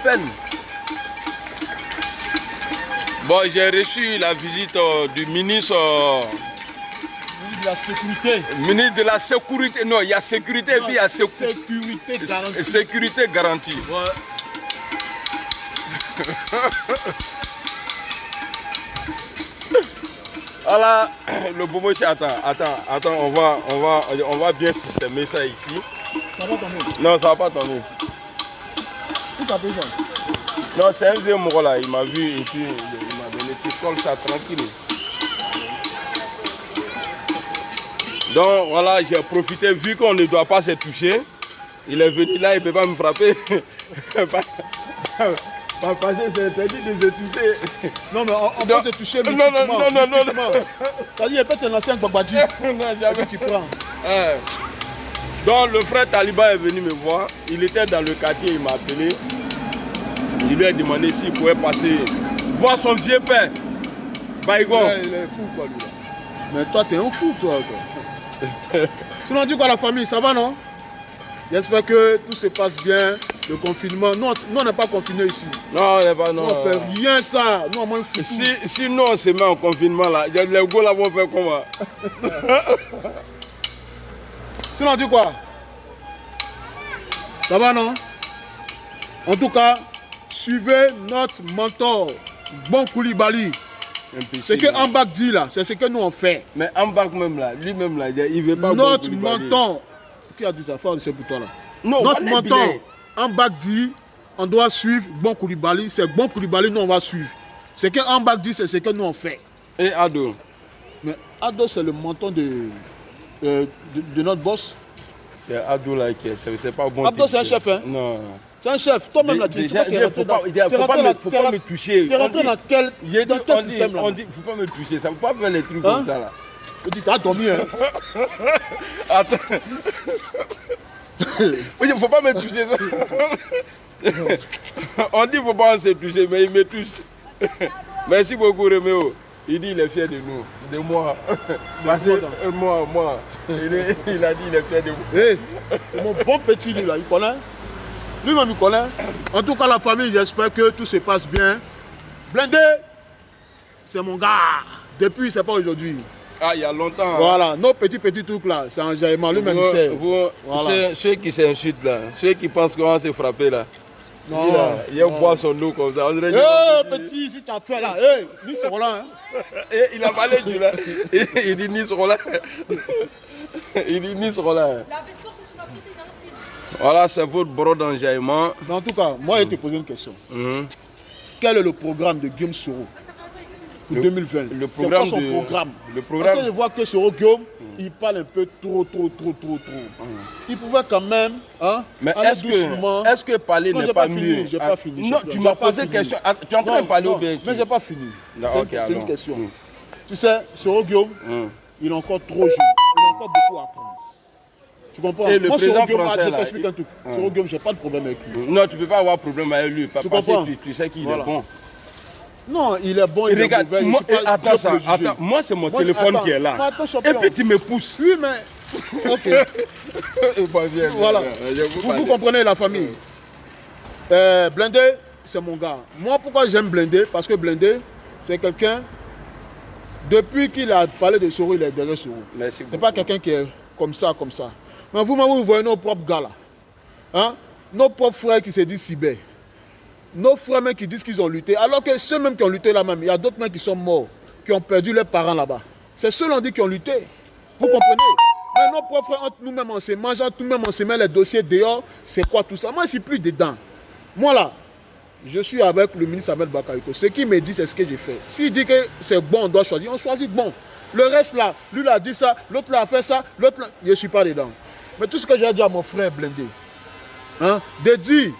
peine. Bon, j'ai reçu la visite du ministre... ministre de la sécurité. Ministre de la sécurité. Non, il y a sécurité et puis il y a sécurité garantie. Sécurité garantie. Ouais. Voilà, le Bobo, attends, on va bien systémer ça ici. Ça va tomber? Non, ça va pas tomber. Où t'as pris ça? Non, c'est un vieux mot là, il m'a vu et puis il m'a donné, tu colles ça tranquille. Donc voilà, j'ai profité, vu qu'on ne doit pas se toucher. Il est venu là, il ne peut pas me frapper. Parce que c'est interdit de se toucher. Non, mais on peut se toucher mystiquement. Non. C'est-à-dire, il peut te lancer un babadji. Non, jamais. Tu prends. Donc le frère Taliban est venu me voir. Il était dans le quartier, il m'a appelé. Il lui a demandé s'il pouvait passer voir son vieux père. Baïgon. Il est fou quoi lui là. Mais toi t'es un fou toi. Sinon on dit quoi la famille, ça va non? J'espère que tout se passe bien. Le confinement, nous on n'est pas confinés ici. Non, on n'est pas, non. On ne fait rien ça. Nous on mange fou. Si nous on se met en confinement là, les gars là vont faire comment? Sinon on dit quoi? Ça va non? En tout cas, suivez notre mentor, Bon Koulibaly. Ce que Ambak dit là, c'est ce que nous on fait. Mais Ambak même là, lui-même là, il veut pas. Notre mentor, qui a dit ça? Faut ce bouton là. Non, notre mentor, Ambak dit, on doit suivre Bon Koulibaly. C'est Bon Koulibaly, nous on va suivre. Ce que Ambak dit, c'est ce que nous on fait. Et Ado? Mais Ado, c'est le menton de notre boss. C'est Ado là qui c'est pas bon. Ado, c'est un chef, hein? Non. C'est un chef. Toi-même là, tu sais il faut pas me toucher. Tu es rentré dans quel système là? On dit, faut pas me toucher. Ça ne faut pas faire les trucs comme ça là. Tu dis, t'as dormi, hein? Attends. Il ne faut pas me toucher ça. On dit qu'il ne faut pas se toucher, mais il me touche. Merci beaucoup, Réméo. Il dit qu'il est fier de nous, de moi. Parce que moi. Il a dit qu'il est fier de moi. Hey, c'est mon bon petit lui là, il connaît. Lui-même il connaît. En tout cas, la famille, j'espère que tout se passe bien. Blindé, c'est mon gars. Depuis, c'est pas aujourd'hui. Ah, il y a longtemps. Voilà, nos petits trucs là, c'est un jaillement, lui-même il sait. Voilà. Ceux qui s'insultent là, ceux qui pensent qu'on va se frapper là. Non. Il boit son eau comme ça. Petit, si tu as fait là, ni seront là. Il a parlé du là. Il dit ni seront là. Il dit ni seront là. Voilà, c'est votre bro d'enjaillement. En tout cas, moi, je vais te poser une question. Quel est le programme de Guillaume Soro pour 2020? C'est quoi son programme? Parce que je vois que Soro Guillaume, il parle un peu trop. Il pouvait quand même. Hein, mais est-ce que parler n'est pas mieux? J'ai pas fini. Non, tu m'as posé question. Tu es en train de parler ou bien? Mais j'ai pas fini. C'est une question. Tu sais, Soro Guillaume, il est encore trop jeune. Il a encore beaucoup à apprendre. Tu comprends? Et le président français, je t'explique un truc. Soro Guillaume, j'ai pas de problème avec lui. Non, tu peux pas avoir de problème avec lui. Parce que tu sais qu'il est bon. Non, il est bon, il est mauvais. Attends, moi c'est mon téléphone qui est là. Et puis tu me pousses. Oui, mais... Ok. Voilà. Vous comprenez la famille. Blindé, c'est mon gars. Moi, pourquoi j'aime Blindé? Parce que Blindé, c'est quelqu'un... Depuis qu'il a parlé de Soro, il est derrière Soro. C'est pas quelqu'un qui est comme ça. Mais vous voyez nos propres gars là. Hein? Nos propres frères qui se disent cyber. Nos frères même qui disent qu'ils ont lutté. Alors que ceux même qui ont lutté là même, il y a d'autres même qui sont morts, qui ont perdu leurs parents là-bas. C'est ceux là dit qui ont lutté. Vous comprenez? Mais nos propres frères, entre nous-mêmes, on se mange, entre nous-mêmes, on se met les dossiers dehors. C'est quoi tout ça? Moi, je suis plus dedans. Moi là, je suis avec le ministre Ahmed Bakariko. Ce qu'il me dit, c'est ce que j'ai fait. S'il dit que c'est bon, on doit choisir, on choisit bon. Le reste là, lui l'a dit ça, l'autre l'a fait ça, l'autre là, je ne suis pas dedans. Mais tout ce que j'ai dit à mon frère Blindé, hein, de dire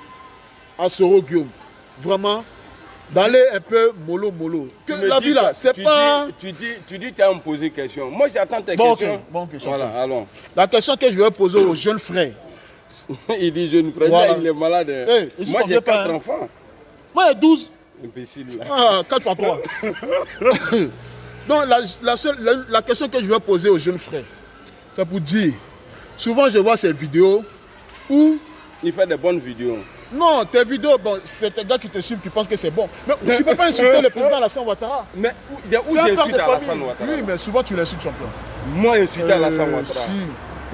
à Soro Guillaume, vraiment, d'aller un peu mollo. Que la vie là, c'est pas... Tu dis tu as me poser question. Moi j'attends tes questions. Bon question. Voilà, allons. La question que je vais poser aux jeunes frères. Il dit jeune frère, voilà. Il est malade. Moi j'ai 4 enfants. Moi j'ai 12. Imbécile là. Ah, 4 par 3. Donc la question que je vais poser aux jeunes frères, c'est pour dire, souvent je vois ces vidéos où... Il fait des bonnes vidéos. Non, tes vidéos, bon, c'est un gars qui te suit, qui pense que c'est bon. Mais tu ne peux pas insulter le président Alassane Ouattara. Mais où j'insulte Alassane Ouattara? Oui, mais souvent tu l'insultes, champion. Moi, insulter Alassane Ouattara? Si.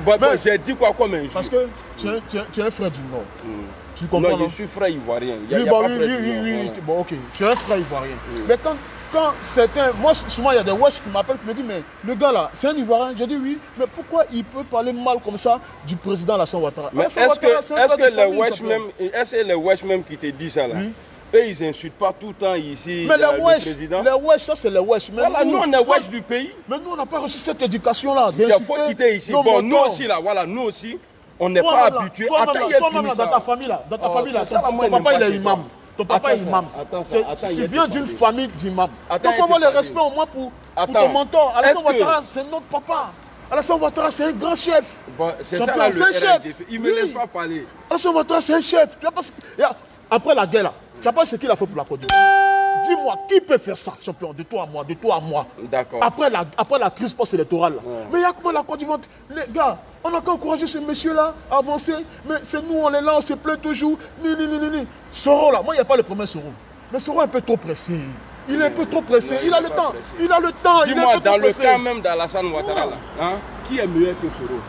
Bon, j'ai dit quoi comme insulte? Parce que tu es un frère du Nord. Tu comprends? Non, je suis frère ivoirien. Oui, bon, ok. Tu es un frère ivoirien. Mais quand certains, moi souvent il y a des wesh qui m'appellent, qui me disent mais le gars là, c'est un ivoirien. J'ai dit oui, mais pourquoi il peut parler mal comme ça du président Alassane Ouattara? Mais est-ce que les wesh même qui te disent ça là, eux ils insultent pas tout le temps ici le président? Les wesh, ça c'est les wesh. Voilà, nous on est wesh du pays. Mais nous on n'a pas reçu cette éducation là. Il faut quitter ici. Bon, nous aussi là, voilà, nous aussi, on n'est pas habitués. Toi-même dans ta famille là, ton papa il est imam. Ton papa est imam. Tu viens d'une famille d'imam. Donc faut avoir le respect au moins pour ton mentor. Alassane Ouattara, c'est notre papa. Alassane Ouattara, c'est un grand chef. C'est ça là, le RDP. Il ne me laisse pas parler. Alassane Ouattara, c'est un chef. Après la guerre là, tu sais pas ce qu'il a fait pour la Côte d'Ivoire. Dis-moi, qui peut faire ça, champion? De toi à moi. D'accord. Après la crise post-électorale là. Mais il y a comment la Côte d'Ivoire? Les gars, on n'a qu'à encourager ce monsieur-là à avancer. Mais c'est nous, on est là, on se plaint toujours. Soro là, moi, il n'y a pas le premier Soro. Mais Soro est un peu trop pressé. Il est un peu trop pressé. Il a le temps. Dis-moi, dans le cas même d'Alassane Ouattara là, qui est meilleur que Soro?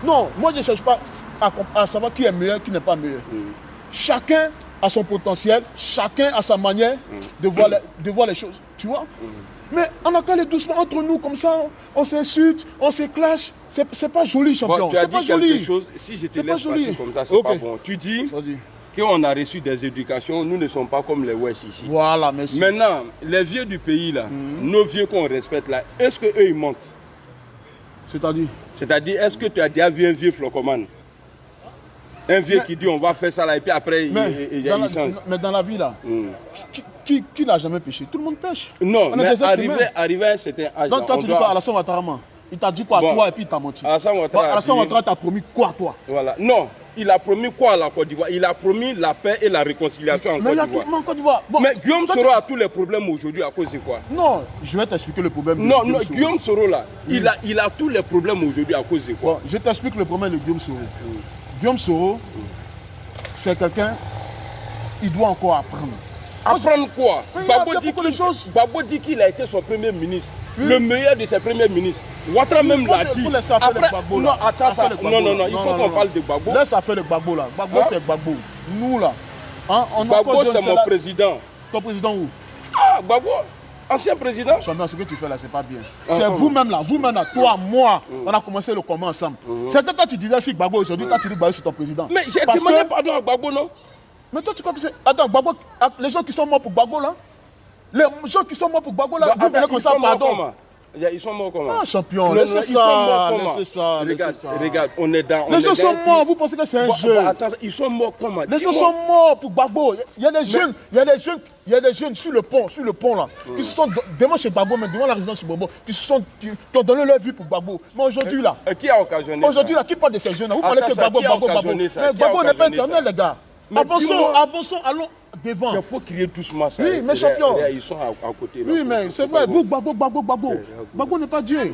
Non, moi, je ne cherche pas à savoir qui est meilleur, qui n'est pas meilleur. Chacun a son potentiel, chacun a sa manière de voir les choses, tu vois. Mais on a qu'à aller doucement entre nous, comme ça, on s'insulte, on se clash. C'est pas joli, champion. Tu as dit quelque chose, si je te laisse partir comme ça, c'est pas bon. Tu dis qu'on a reçu des éducations, nous ne sommes pas comme les Wesh ici. Voilà, merci. Maintenant, les vieux du pays là, nos vieux qu'on respecte là, est-ce qu'eux ils mentent? C'est-à-dire, est-ce que tu as déjà vu un vieux flocomane? Un vieux qui dit on va faire ça là et puis après il change. Mais dans la vie là, qui n'a jamais péché? Tout le monde pêche. Non, mais arrivé à un certain âge. Donc toi tu dis quoi, Alassane Ouattara? Il t'a dit quoi à toi et puis il t'a menti. Alassane Ouattara t'a promis quoi à toi? Voilà. Non, il a promis quoi à la Côte d'Ivoire? Il a promis la paix et la réconciliation en Côte d'Ivoire. Mais Guillaume Soro a tous les problèmes aujourd'hui à cause de quoi? Non, je vais t'expliquer le problème. Non, Guillaume Soro là, il a tous les problèmes aujourd'hui à cause de quoi? Bon, je t'explique le problème de Guillaume Soro. Guillaume Soro, c'est quelqu'un, il doit encore apprendre. Apprendre quoi? Gbagbo dit qu'il a été son premier ministre, le meilleur de ses premiers ministres. Ouattara même l'a dit. Non, attends ça. Non, il faut qu'on parle de Gbagbo. Laisse affaire de Gbagbo là. Gbagbo c'est Gbagbo. Nous là. Gbagbo c'est mon président. Ton président où? Gbagbo, ancien président. Champion, ce que tu fais là, c'est pas bien. C'est vous-même là, toi, moi, on a commencé le commun ensemble. C'est que toi tu disais si Gbagbo aujourd'hui, toi tu dis Gbagbo c'est ton président. Mais j'ai demandé pardon à Gbagbo, non? Mais toi tu crois que c'est. Attends, Gbagbo, les gens qui sont morts pour Gbagbo là, vous venez comme ça, pardon. Ils sont morts comment? Champion, laissez ça. Regarde, on est dans. Les gens sont morts, vous pensez que c'est un jeu? Attends, ils sont morts comment? Les gens sont morts pour Gbagbo. Il y a des jeunes sur le pont là, qui se sont devant chez Gbagbo, mais devant la résidence chez Gbagbo, qui ont donné leur vie pour Gbagbo. Mais aujourd'hui là, qui a occasionné? Aujourd'hui là, qui parle de ces jeunes là? Vous parlez que Gbagbo. Mais Gbagbo n'est pas éternel, les gars. Avançons, allons devant. Il faut crier doucement ça. Oui, mais champion. Ils sont à côté. Là, oui, mais c'est vrai. Vous, Gbagbo. Gbagbo n'est pas Dieu.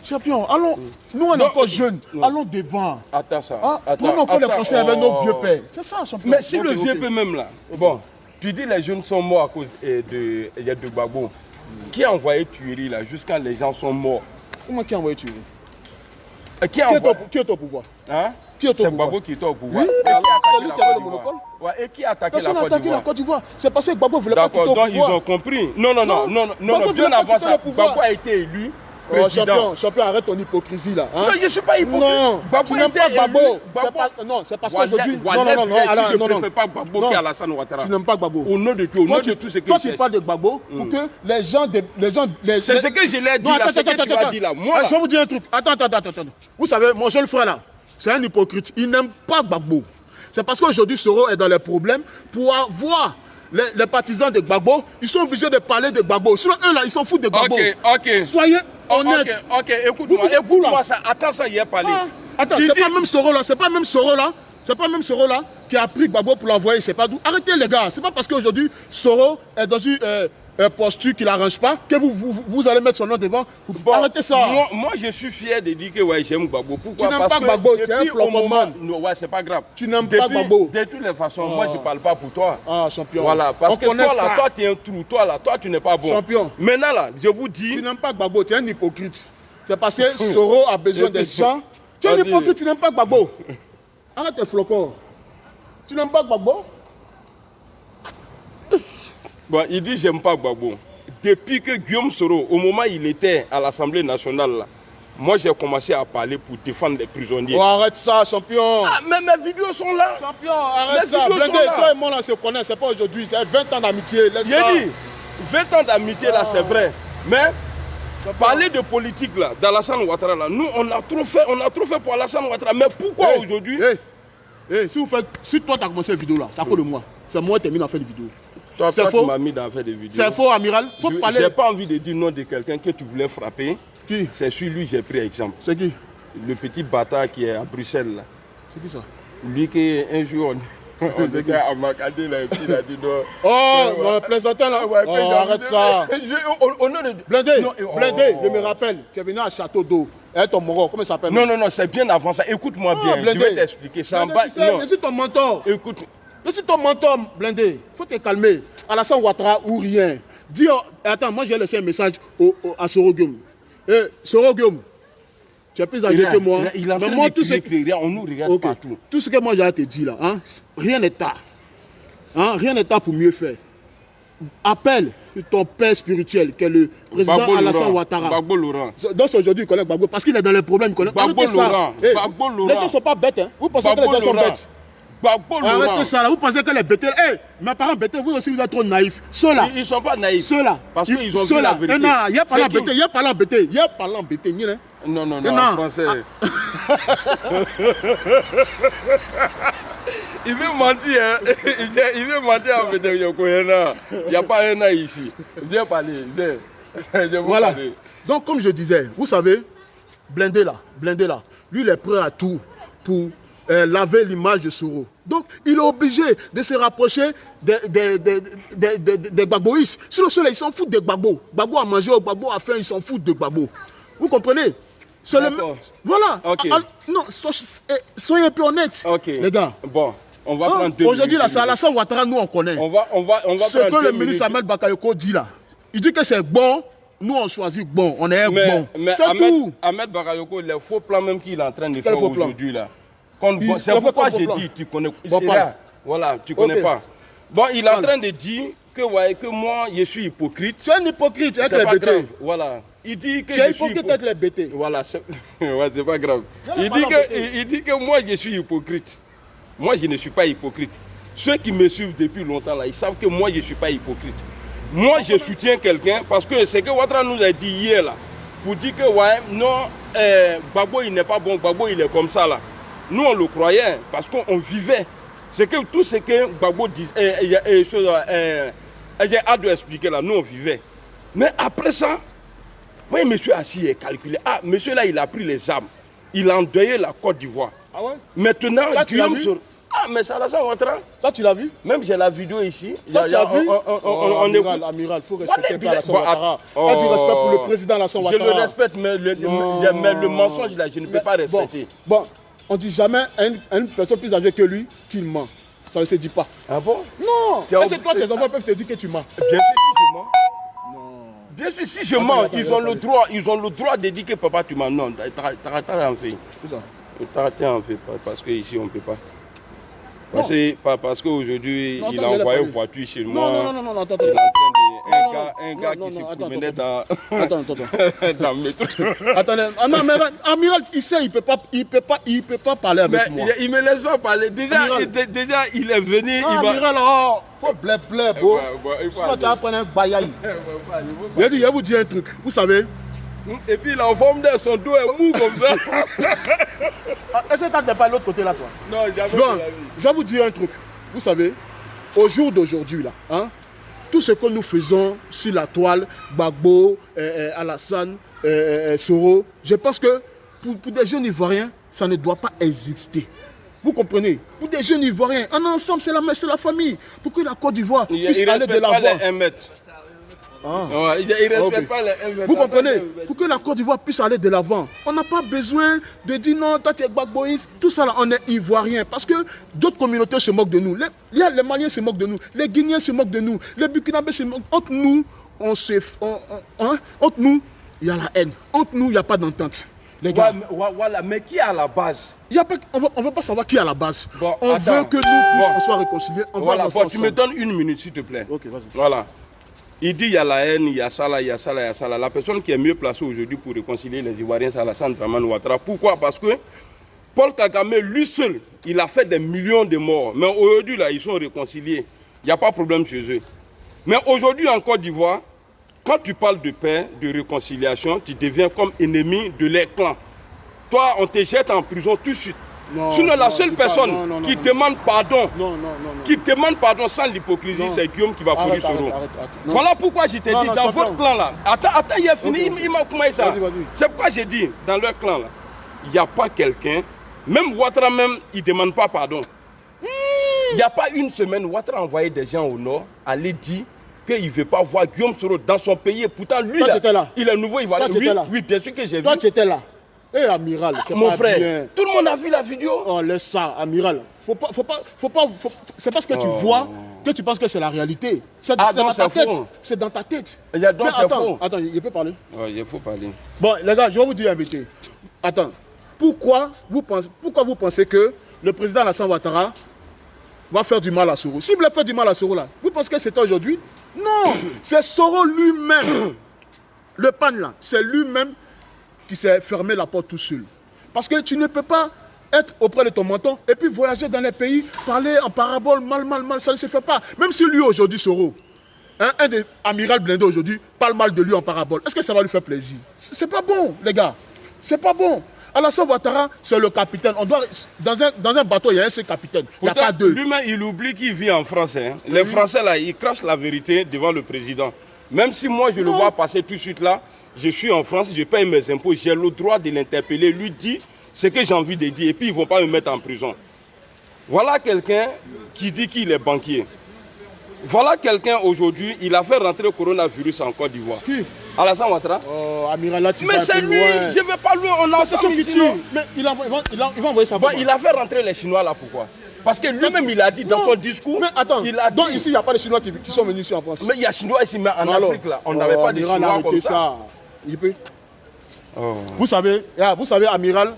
Champion, allons. Nous, on est encore jeunes. Allons devant. Attends ça. Prenons encore les conseils avec nos vieux pères. C'est ça, champion. Mais si le vieux père même là. Bon, tu dis les jeunes sont morts à cause de Gbagbo. Qui a envoyé tuerie là jusqu'à les gens sont morts? Comment qui a envoyé tuerie? Qui est au pouvoir? C'est Gbagbo qui était au pouvoir. Oui, c'est lui qui avait le monopole. Et qui a attaqué la Côte d'Ivoire? C'est parce que Gbagbo voulait pas quitter au pouvoir. D'accord, donc ils ont compris. Non, bien avant ça, Gbagbo a été élu président. Champion, arrête ton hypocrisie là. Non, je ne suis pas hypocrite. Non, tu n'aimes pas Gbagbo. Non, c'est parce qu'aujourd'hui. Non, je ne préfère pas Gbagbo qu'Alassane Ouattara. Tu n'aimes pas Gbagbo. Au nom de tout, ce que toi, tu parles de Gbagbo pour que les gens. C'est ce que je l'ai dit là, ce que tu as dit là. Je vais vous dire un truc. Attends. Vous savez, mon jeune frère là, c'est un hypocrite. Il n'aime pas Gbagbo. C'est parce qu'aujourd'hui, Soro est dans les problèmes pour avoir les partisans de Gbagbo. Ils sont obligés de parler de Gbagbo. Sinon, eux là, ils s'en foutent de Gbagbo. Ok. Soyez honnêtes. Ok, écoute-moi ça. Attends, ça y est parlé. Attends, c'est pas même Soro là qui a pris Gbagbo pour l'envoyer, c'est pas d'où. Arrêtez les gars, c'est pas parce qu'aujourd'hui Soro est dans une posture qui n'arrange pas, que vous allez mettre son nom devant. Arrêtez ça. Moi, je suis fier de dire que ouais, j'aime Gbagbo. Pourquoi? Tu n'aimes pas Gbagbo, tu es un flocomane. Non, ouais, c'est pas grave. Tu n'aimes pas Gbagbo. De toutes les façons, moi, je ne parle pas pour toi. Ah, champion. Voilà, parce que toi, là, toi, tu es un trou. Toi, là, toi, tu n'es pas bon. Champion. Maintenant, là, je vous dis. Tu n'aimes pas Gbagbo, tu es un hypocrite. C'est parce que Soro a besoin des gens. Tu es un hypocrite, tu n'aimes pas Gbagbo. Arrête tes flocons. Tu n'aimes pas Gbagbo? Bon, il dit j'aime pas Gbagbo. Depuis que Guillaume Soro, au moment où il était à l'Assemblée nationale, là, moi j'ai commencé à parler pour défendre les prisonniers. Oh, arrête ça, champion. Ah, mais mes vidéos sont là. Champion, arrête ça. Blindé, toi et moi là se connaissent, c'est pas aujourd'hui, c'est 20 ans d'amitié. J'ai dit, 20 ans d'amitié là, c'est vrai. Mais parler de politique là, d'Alassane Ouattara là, nous on a trop fait pour Alassane Ouattara. Mais pourquoi aujourd'hui si toi tu as commencé cette vidéo là, ça colle de moi. C'est moi qui t'ai mis dans faire des vidéos. Toi tu m'as mis dans faire des vidéos. C'est faux, amiral. Faut parler. J'ai pas envie de dire nom de quelqu'un que tu voulais frapper. Qui? C'est sur lui j'ai pris exemple. C'est qui? Le petit bâtard qui est à Bruxelles là. C'est qui ça? Lui qui un jour on était à Macadé là et puis il a dit non. Oh, plaisantin là. Ouais, oh, arrête ça. Blindé, je me rappelle, tu es venu à Château d'Eau. Et ton moro, comment ça s'appelle? Non, c'est bien avant ça. Écoute-moi bien, je vais t'expliquer ça en bas. Je suis ton mentor. Écoute. Je suis ton mentor, Blindé. Faut te calmer. Alassane Ouattara ou rien. Dis, attends, moi j'ai laissé un message à Soro Guillaume. Soro Guillaume, tu es plus âgé que moi. Il a moi, tout ce que on nous regarde partout. Tout ce que moi j'ai te dire là, hein, rien n'est tard. Hein, rien n'est tard pour mieux faire. Appelle ton père spirituel, qui est le président Alassane Ouattara. Gbagbo Laurent. Donc aujourd'hui, il connaît Gbagbo parce qu'il est dans les problèmes. Il connaît Gbagbo Laurent. Gbagbo Laurent. Les gens ne sont pas bêtes. Hein. Vous pensez que les gens sont bêtes? Arrêtez ça là, vous pensez que les bêtés. Mes parents bêtés, vous aussi vous êtes trop naïfs. Ceux-là. Ils ne sont pas naïfs. Ceux-là. Parce qu'ils ont vu la vérité. Il n'y a pas l'embêté, il n'y a pas l'embêté. Il n'y a pas l'embêté. Non, en français. Il veut mentir, hein. Il veut mentir en fait. Il n'y a pas un an ici. Viens parler, viens. Voilà. Donc comme je disais, vous savez, Blindé là, lui il est prêt à tout pour laver l'image de Soro. Donc il est obligé de se rapprocher des Gbagboïstes. Sinon ceux-là ils s'en foutent des Gbagbo. Gbagbo a mangé, Gbagbo a faim, ils s'en foutent de Gbagbo. Vous comprenez? Voilà. Okay. Non, soyez un peu honnêtes, les gars. Bon, on va prendre 2 minutes. Aujourd'hui, là, c'est Alassane Ouattara, nous on connaît. On va ce que le ministre Ahmed Bakayoko dit là. Il dit que c'est bon, nous on choisit bon, on est bon. C'est tout. Ahmed Bakayoko, les faux plans même qu'il est en train de faire aujourd'hui là. C'est pourquoi j'ai dit, tu connais. Voilà, tu connais pas. Bon, il est en train de dire que moi, je suis hypocrite. Tu es un hypocrite avec les bêtés. Voilà. Il dit que tu es hypocrite avec les bêtés. Voilà, c'est pas grave. Il dit que moi, je suis hypocrite. Moi, je ne suis pas hypocrite. Ceux qui me suivent depuis longtemps, là, ils savent que moi, je ne suis pas hypocrite. Moi, je soutiens quelqu'un parce que c'est que Ouattara nous a dit hier, là, pour dire que, ouais, non, Gbagbo, il n'est pas bon, Gbagbo, il est comme ça, là. Nous, on le croyait parce qu'on vivait. C'est que tout ce que Gbagbo disait, j'ai hâte de expliquer là, nous on vivait. Mais après ça, moi, monsieur assis et calculé. Ah, monsieur là, il a pris les armes. Il a endeuillé la Côte d'Ivoire. Ah ouais? Maintenant, tu l'as vu? Ah, mais ça, Alassane Ouattara. Toi, tu l'as vu? Même j'ai la vidéo ici. Toi, tu as vu? Amiral, il faut respecter Alassane Ouattara. Pas du respect pour le président Alassane Ouattara. Je le respecte, mais le mensonge là, je ne peux pas respecter. Bon. On ne dit jamais à une personne plus âgée que lui qu'il ment. Ça ne se dit pas. Ah bon? Non. Est-ce que toi, tes enfants peuvent te dire que tu mens? Bien sûr, si je mens. Non. Bien sûr, si je mens, ils ont le droit de dire que papa, tu mens. Non, t'as en fait. C'est ça. T'as en fait, parce qu'ici, on ne peut pas. Parce qu'aujourd'hui, il a envoyé une voiture chez moi. Non, attends. Un gars qui se promenait dans le métro. Attendez, amiral, il sait, il peut pas parler avec moi. Il me laisse pas parler. Déjà, il est venu. Amiral, faut blé, bro. Sinon, tu vas prendre un bayaï. Je vais vous dire un truc. Vous savez. Et puis, la forme de son dos est mou comme ça. Est-ce que tu n'as pas l'autre côté là, toi? Non, jamais. Bon, je vais vous dire un truc. Vous savez, au jour d'aujourd'hui, là, hein, tout ce que nous faisons sur la toile, Gbagbo, Alassane, Soro, je pense que pour des jeunes Ivoiriens, ça ne doit pas exister. Vous comprenez? Pour des jeunes Ivoiriens, en ensemble, c'est la famille. Pour que la Côte d'Ivoire puisse aller de l'avant. Ouais, il ne respecte pas les... Vous comprenez? Pour que la Côte d'Ivoire puisse aller de l'avant, on n'a pas besoin de dire non, toi tu es Gbagboïs, tout ça là, on est ivoirien. Parce que d'autres communautés se moquent de nous. Les Maliens se moquent de nous, les Guinéens se moquent de nous, les Burkinabés se moquent. Entre nous, entre nous, il y a la haine. Entre nous, il n'y a pas d'entente. Les gars. Voilà, mais qui est à la base? On ne veut pas savoir qui est à la base. Bon, on veut que nous tous on soit réconciliés. Voilà, bon, tu me donnes une minute s'il te plaît. Ok, vas-y. Voilà. Il dit il y a la haine, il y a ça là, il y a ça là, il y a ça là. La personne qui est mieux placée aujourd'hui pour réconcilier les Ivoiriens, c'est Alassane Dramane Ouattara. Pourquoi? Parce que Paul Kagame, lui seul, il a fait des millions de morts. Mais aujourd'hui, là, ils sont réconciliés. Il n'y a pas de problème chez eux. Mais aujourd'hui, en Côte d'Ivoire, quand tu parles de paix, de réconciliation, tu deviens comme ennemi de les clans. Toi, on te jette en prison tout de suite. Sinon, la seule personne qui demande pardon, qui demande pardon sans l'hypocrisie, c'est Guillaume qui va fournir Soro. Voilà pourquoi je t'ai dit, dans votre clan là, attends, il a fini, il m'a commencé ça. C'est pourquoi j'ai dit, dans leur clan là, il n'y a pas quelqu'un, même Ouattara même, il ne demande pas pardon. Il n'y a pas une semaine, Ouattara a envoyé des gens au nord, aller dire qu'il ne veut pas voir Guillaume Soro dans son pays. Pourtant, lui, là, il est nouveau, il va oui, bien sûr que j'ai vu. Toi, tu étais là. Eh, amiral, c'est mon pas frère, bien. Tout le monde a vu la vidéo. Oh, laisse ça, amiral. C'est parce que tu vois que tu penses que c'est la réalité. C'est dans ta tête. C'est dans ta tête. Mais attends, il peut parler. Ouais, il faut parler. Bon, les gars, je vais vous dire un vérité. Attends, pourquoi vous pensez que le président Alassane Ouattara va faire du mal à Soro? S'il voulait faire du mal à Soro là, vous pensez que c'est aujourd'hui? Non, c'est Soro lui-même. Le pan là, c'est lui-même qui s'est fermé la porte tout seul. Parce que tu ne peux pas être auprès de ton menton et puis voyager dans les pays, parler en parabole, mal, ça ne se fait pas. Même si lui aujourd'hui, Soro, un des amiral blindés aujourd'hui, parle mal de lui en parabole, est-ce que ça va lui faire plaisir? C'est pas bon, les gars. C'est pas bon. Alassane Ouattara, c'est le capitaine. On doit, dans un bateau, il y a un seul capitaine. Il n'y a pas deux. Lui-même, il oublie qu'il vit en France. Hein. Les Français, là, ils crachent la vérité devant le président. Même si moi, je le vois passer tout de suite là, je suis en France, je paye mes impôts, j'ai le droit de l'interpeller, lui dit ce que j'ai envie de dire et puis ils ne vont pas me mettre en prison. Voilà quelqu'un qui dit qu'il est banquier. Voilà quelqu'un aujourd'hui, il a fait rentrer le coronavirus en Côte d'Ivoire. Qui? Alassane Ouattara. Oh, amiral, là, tu mais c'est lui, loin. Je ne vais pas lui, on a ensemble ici. Mais il va envoyer ça. Il a fait rentrer les Chinois là, pourquoi? Parce que lui-même, il a dit dans son discours. Mais attends, il a dit, donc ici, il n'y a pas de Chinois qui sont venus ici en France. Mais il y a Chinois ici, mais en Afrique, là, on n'avait pas de Chinois comme ça. Il peut. Vous savez, amiral,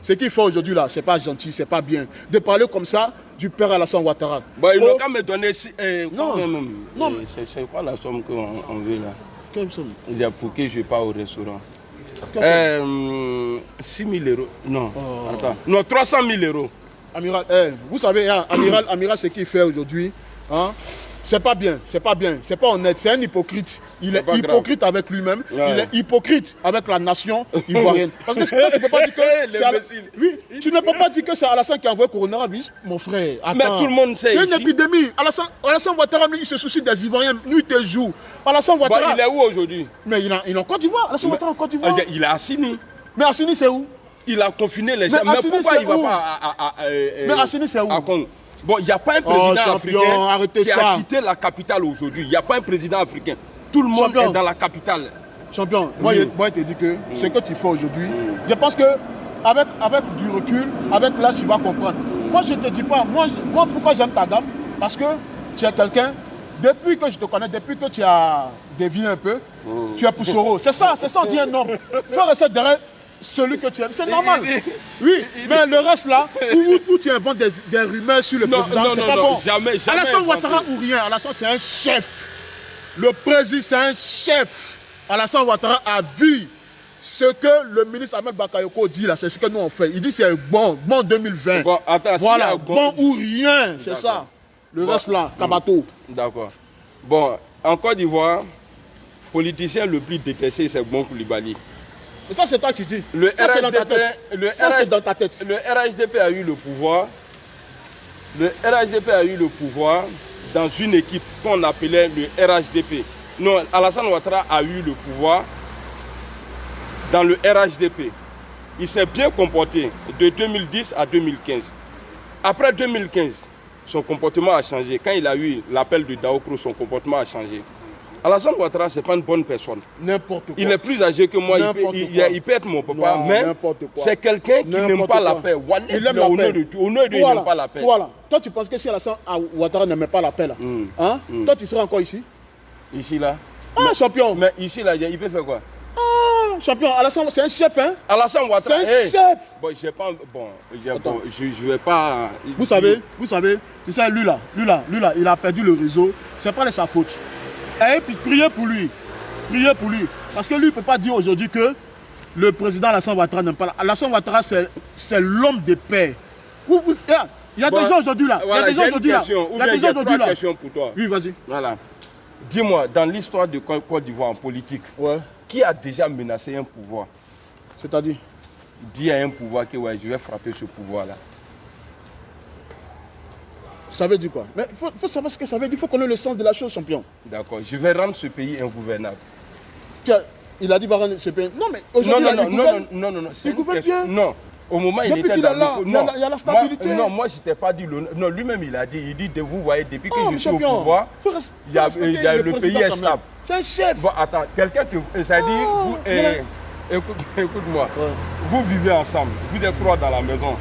ce qu'il fait aujourd'hui là, c'est pas gentil, c'est pas bien. De parler comme ça du père Alassane Ouattara. Bon, il n'a qu'à me donner. Non. C'est quoi la somme qu'on veut là? Quelle somme? Il y a pour que je parte au restaurant. 6 000 euros. Non, attends. Non, 300 000 euros. Amiral, vous savez, amiral, ce qu'il fait aujourd'hui, hein, c'est pas bien, c'est pas honnête, c'est un hypocrite. Il est hypocrite avec lui-même, il est hypocrite avec la nation ivoirienne. Parce que tu ne peux pas dire que tu ne peux pas dire que c'est Alassane qui a envoyé le coronavirus, mon frère. Attends. Mais tout le monde sait. C'est une épidémie. Alassane Ouattara, il se soucie des Ivoiriens nuit et jour. Alassane Ouattara. Il est où aujourd'hui? Mais il est en Côte d'Ivoire. Alassane Ouattara en Côte d'Ivoire. Il est à Assini. Mais Assini, c'est où? Il a confiné les gens. Mais pourquoi il ne va pas mais Assini, c'est où? Bon, il n'y a pas un président africain qui a quitté la capitale aujourd'hui. Il n'y a pas un président africain. Tout le monde est dans la capitale. Champion, moi, je te dis que ce que tu fais aujourd'hui, je pense que avec du recul, avec l'âge, tu vas comprendre. Moi, je ne te dis pas, moi pourquoi j'aime ta gamme? Parce que tu es quelqu'un, depuis que je te connais, depuis que tu as dévié un peu, tu es pour Soro. C'est ça, on dit un homme. Tu vas rester derrière celui que tu aimes, c'est normal. Oui, mais le reste là, où tu inventes des rumeurs sur le président, c'est pas bon. Jamais. Alassane Ouattara ou rien, Alassane c'est un chef. Le président c'est un chef. Alassane Ouattara a vu ce que le ministre Ahmed Bakayoko dit là, c'est ce que nous on fait. Il dit c'est bon 2020. Bon, attends, voilà, bon ou rien, c'est ça. Le reste là, Kabato. D'accord. Bon, en Côte d'Ivoire, politicien le plus détesté c'est Bon Koulibaly. Et ça, c'est toi qui dis. Ça, c'est dans ta tête. C'est dans ta tête. Le RHDP a eu le pouvoir. Le RHDP a eu le pouvoir dans une équipe qu'on appelait le RHDP. Non, Alassane Ouattara a eu le pouvoir dans le RHDP. Il s'est bien comporté de 2010 à 2015. Après 2015, son comportement a changé. Quand il a eu l'appel de Daokro, son comportement a changé. Alassane Ouattara, c'est pas une bonne personne. N'importe quoi. Il est plus âgé que moi, il peut être mon papa, non, mais c'est quelqu'un qui n'aime pas la paix. Il aime la paix. Au nom de Dieu, il n'aime pas la paix. Voilà. Toi, tu penses que si Alassane Ouattara n'aimait pas la paix, là, hein? Toi, tu serais encore ici? Ici, là. Ah, champion. Mais ici, là, il peut faire quoi? Ah, champion, Alassane, c'est un chef, hein? Alassane Ouattara, c'est un chef. Bon, je vais pas... Vous savez, tu sais, lui là, il a perdu le réseau. C'est pas de sa faute. Et puis, priez pour lui. Priez pour lui. Parce que lui, il ne peut pas dire aujourd'hui que le président Alassane Ouattara n'aime pas. Alassane Ouattara, c'est l'homme de paix. Il y a des gens aujourd'hui là. Voilà, il y a des gens aujourd'hui là. Il y a des gens aujourd'hui là. Question pour toi. Oui, vas-y. Voilà. Dis-moi, dans l'histoire de Côte d'Ivoire en politique, qui a déjà menacé un pouvoir? C'est-à-dire? Dit à un pouvoir que ouais, je vais frapper ce pouvoir-là. Ça veut dire quoi? Mais il faut savoir ce que ça veut dire. Il faut connaître le sens de la chose, champion. D'accord. Je vais rendre ce pays ingouvernable. Il a dit va rendre ce pays. Non, mais aujourd'hui, non. Il gouverne bien. Non. Au moment il était là, il y a la stabilité. Moi je t'ai pas dit le... Non, lui-même il a dit, vous voyez, depuis que je suis au pouvoir, le pays est stable. C'est un chef. Bon, attends, quelqu'un que... Ça dit, écoute-moi, vous vivez ensemble, vous êtes trois dans la maison.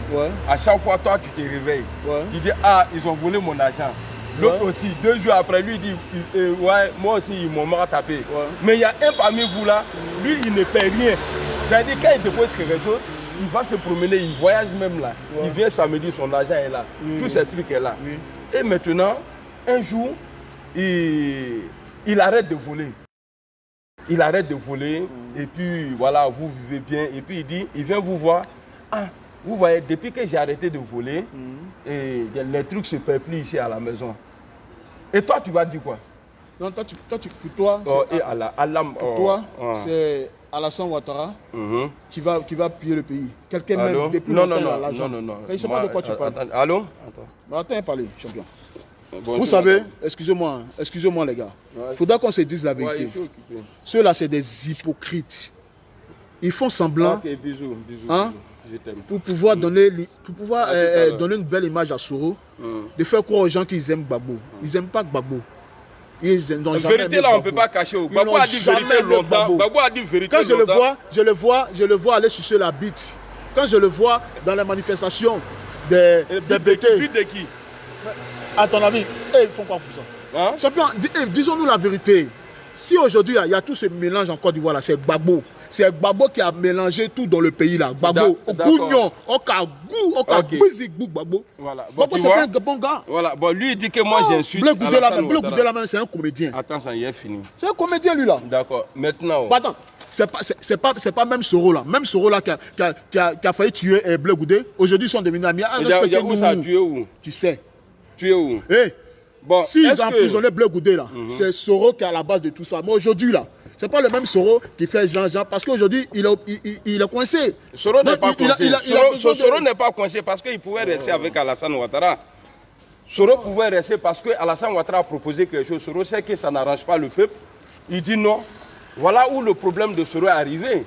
À chaque fois, toi tu te réveilles. Tu dis, ah, ils ont volé mon argent. L'autre aussi, 2 jours après, lui dit, ouais, moi aussi ils m'ont tapé. Mais il y a un parmi vous là, lui il ne paie rien. C'est-à-dire quand il dépose quelque chose, il va se promener, il voyage même là. Il vient samedi, son argent est là. Tous ces trucs est là. Et maintenant, un jour, il arrête de voler. Il arrête de voler. Et puis voilà, vous vivez bien. Et puis il dit, il vient vous voir. Ah, vous voyez, depuis que j'ai arrêté de voler, et les trucs se perdent plus ici à la maison. Et toi, tu vas dire quoi? Non, pour toi, c'est Alassane Ouattara qui va piller le pays. Quelqu'un même depuis l'argent. Non. Je ne sais pas de quoi tu parles. Allô? Attends, parler, champion. Vous savez, excusez-moi les gars, il faudra qu'on se dise la vérité. Ceux-là, c'est des hypocrites. Ils font semblant bisous, pour pouvoir donner une belle image à Soro, de faire croire aux gens qu'ils aiment Gbagbo. Ils n'aiment pas Gbagbo. La vérité là, on ne peut pas cacher. Gbagbo a dit vérité longtemps. Gbagbo a dit vérité longtemps. Quand je le vois aller sucer la bite. Quand je le vois dans les manifestations des BT. Bite de qui? À ton avis, ils font quoi pour ça? Champion, disons-nous la vérité. Si aujourd'hui, il y a tout ce mélange en Côte d'Ivoire, c'est Gbagbo. C'est Gbagbo qui a mélangé tout dans le pays là. Gbagbo, Ogounion, Okagou, Okagouizigou, Gbagbo. Voilà. Gbagbo, c'est un bon gars. Voilà. Bon, lui, il dit que moi, j'insulte. Bleu Goudé là même, c'est un comédien. Attends, ça y est fini. C'est un comédien, lui là. D'accord. Maintenant. Attends, c'est pas même Soro là. Même Soro là qui a failli tuer Bleu Goudé. Aujourd'hui, ils sont devenus amis. Où ça a tué où? Tu sais. Tué où? Bon, si ils ont emprisonné Bleu Goudé là, c'est Soro qui est à la base de tout ça. Mais aujourd'hui là, c'est pas le même Soro qui fait Jean-Jean parce qu'aujourd'hui il est coincé. Soro n'est pas coincé. Soro n'est pas coincé parce qu'il pouvait rester avec Alassane Ouattara. Soro pouvait rester parce que Alassane Ouattara a proposé quelque chose. Soro sait que ça n'arrange pas le peuple. Il dit non. Voilà où le problème de Soro est arrivé.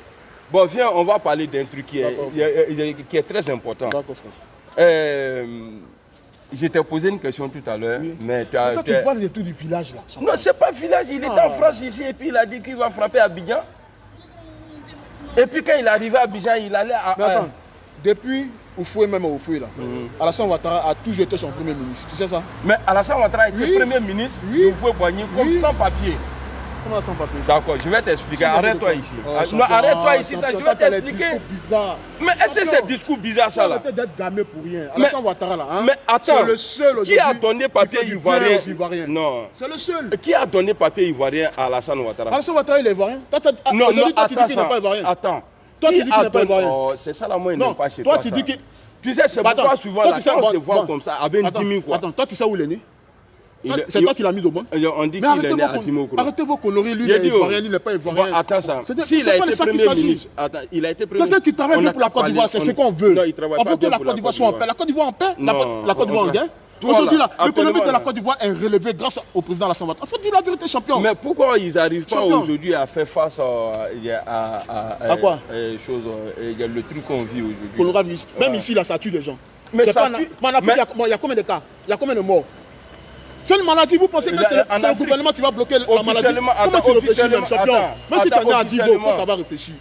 Bon, viens, on va parler d'un truc qui est très important. Je t'ai posé une question tout à l'heure, mais tu as... Toi, tu parles de tout du village là. Non, c'est pas village, il était en France ici et puis il a dit qu'il va frapper Abidjan. Et puis quand il est arrivé à Abidjan, il allait à... Mais attends, depuis Oufoué même Oufoué là, Alassane Ouattara a toujours été son premier ministre, tu sais ça? Mais Alassane Ouattara était premier ministre d'Oufoué Boigny comme sans papier. Comment sans papier? D'accord, je vais t'expliquer. Arrête-toi ici. Non, arrête-toi ici, ça, je vais t'expliquer. Mais est-ce que c'est discours bizarre ça là? D'être gamé pour rien. Alassane Ouattara là, hein? Mais attends, le seul qui a donné papier ivoirien? Non. C'est le seul. Qui a donné papier ivoirien à Alassane Ouattara? Alassane Ouattara il est ivoirien. Non, attends, tu dis qu'il n'est pas ivoirien. Attends. Toi tu dis qu'il n'est pas ivoirien. C'est ça la moyenne, il n'est pas chez toi. Toi tu dis que... Tu sais, c'est pourquoi souvent là, quand on se voit comme ça, avec 10 000 quoi. Attends, toi tu sais où il est né? C'est toi qui l'as mis au monde. On dit qu'il est né à Timokro. Arrêtez vos conneries, lui il est ivoirien, lui il n'est pas ivoirien. Bon, attends ça. S'il a été premier ministre, il a été premier ministre. Quelqu'un qui travaille bien pour la Côte d'Ivoire, c'est ce qu'on veut. Non, il travaille pas bien pour la Côte d'Ivoire soit en paix. La Côte d'Ivoire en paix, la Côte d'Ivoire en guerre. Aujourd'hui, l'économie de la Côte d'Ivoire est relevée grâce au président Alassane Ouattara. Il faut dire la vérité, champion. Mais pourquoi ils n'arrivent pas aujourd'hui à faire face à quoi? Le truc qu'on vit aujourd'hui. Même ici, là, ça tue les gens. Mais ça tue. Il y a combien de cas? Il y a combien de morts? C'est une maladie, vous pensez que c'est le gouvernement qui va bloquer la maladie? Comment tu réfléchis, même champion? Même si tu en es à 10 il faut savoir réfléchir.